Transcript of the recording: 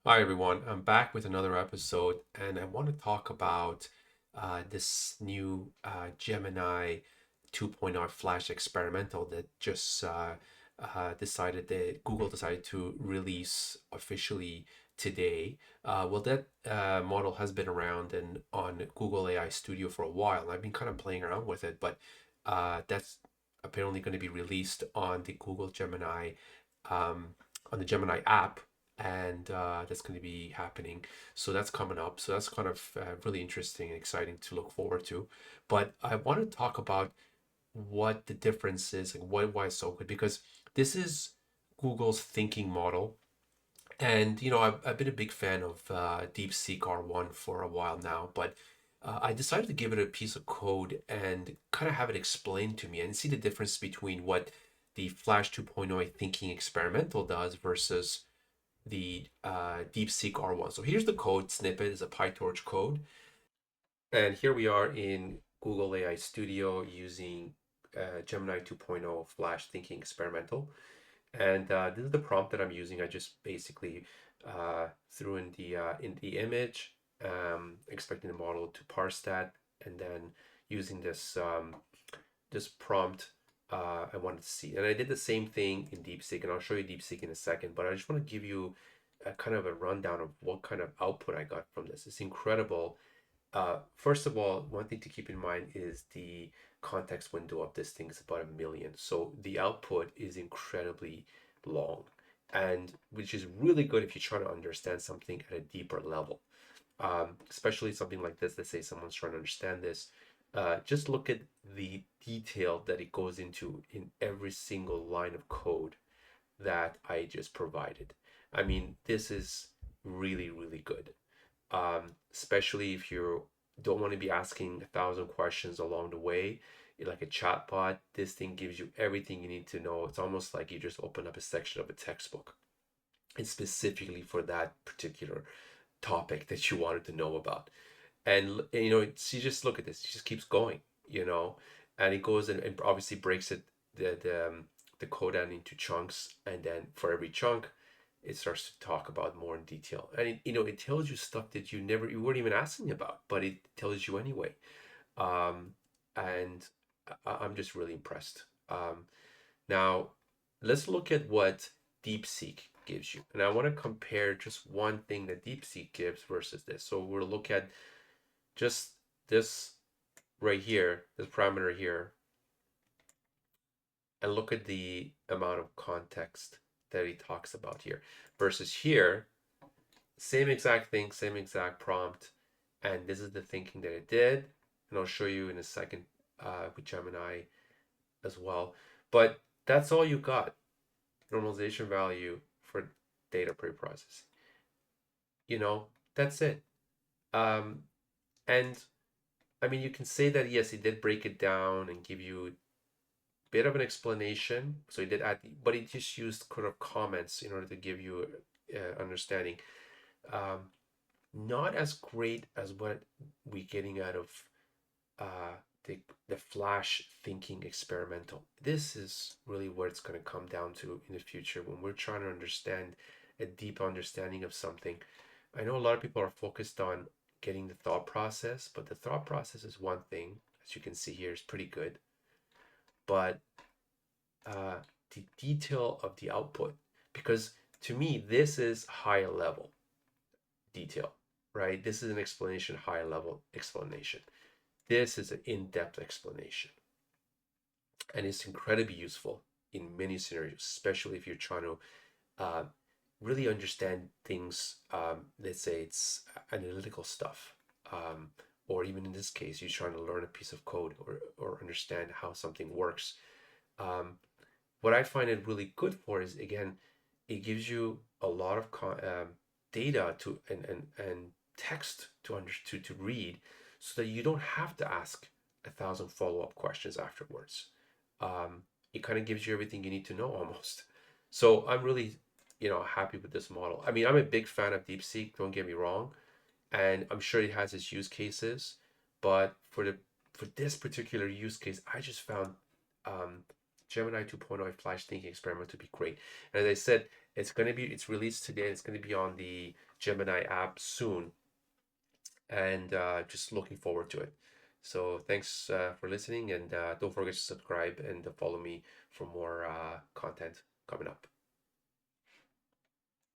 Hi everyone, I'm back with another episode, and I want to talk about this new Gemini 2.0 Flash experimental that just decided that Google decided to release officially today. Well, that model has been around and on Google AI Studio for a while, and I've been kind of playing around with it, but that's apparently going to be released on the Google Gemini um, on the Gemini app, and that's going to be happening. So that's coming up. So that's kind of really interesting and exciting to look forward to. But I want to talk about what the difference is and why it's so good, because this is Google's thinking model. And I've been a big fan of DeepSeek R1 for a while now, but I decided to give it a piece of code and kind of have it explained to me and see the difference between what the Flash 2.0 thinking experimental does versus the DeepSeek R1. So here's the code snippet. It's a PyTorch code. And here we are in Google AI Studio using Gemini 2.0 Flash Thinking Experimental. And this is the prompt that I'm using. I just basically threw in the image, expecting the model to parse that, and then using this prompt, I wanted to see. And I did the same thing in DeepSeek, and I'll show you DeepSeek in a second. But I just want to give you a kind of a rundown of what kind of output I got from this. It's incredible. First of all, one thing to keep in mind is the context window of this thing is about 1 million. So the output is incredibly long, and which is really good if you're trying to understand something at a deeper level. Especially something like this. Let's say someone's trying to understand this. Just look at the detail that it goes into in every single line of code that I just provided. I mean, this is really, really good. Especially if you don't want to be asking 1,000 questions along the way. Like a chatbot, this thing gives you everything you need to know. It's almost like you just open up a section of a textbook, and specifically for that particular topic that you wanted to know about. And you just look at this. It just keeps going, and it goes and obviously breaks the code down into chunks, and then for every chunk, it starts to talk about more in detail, and it tells you stuff that you weren't even asking about, but it tells you anyway. um, and I'm just really impressed. Now, let's look at what DeepSeek gives you, and I want to compare just one thing that DeepSeek gives versus this. So we'll look at just this right here, this parameter here, and look at the amount of context that he talks about here versus here. Same exact thing, same exact prompt, and this is the thinking that it did, and I'll show you in a second with Gemini as well. But that's all you got. Normalization value for data preprocessing. That's it. Um, and I mean, you can say that yes, he did break it down and give you a bit of an explanation. So he did add, but he just used kind of comments in order to give you understanding. Um, Not as great as what we're getting out of uh, the Flash thinking experimental. This is really what it's going to come down to in the future when we're trying to understand a deep understanding of something. I know a lot of people are focused on getting the thought process, but the thought process is one thing, as you can see here, is pretty good. But uh, the detail of the output, because to me, this is higher level detail, right? This is an explanation, higher level explanation. This is an in-depth explanation, and it's incredibly useful in many scenarios, especially if you're trying to uh, really understand things. Let's say it's analytical stuff, or even in this case, you're trying to learn a piece of code or understand how something works. Um, what I find it really good for is, again, it gives you a lot of data to and text to read, so that you don't have to ask 1,000 follow-up questions afterwards. Um, it kind of gives you everything you need to know almost. So I'm really, happy with this model. I mean, I'm a big fan of DeepSeek, don't get me wrong, and I'm sure it has its use cases, but for this particular use case, I just found um, Gemini 2.0 Flash thinking experiment to be great. And as I said, it's released today. It's going to be on the Gemini app soon, and just looking forward to it. So thanks for listening, and don't forget to subscribe and follow me for more content coming up.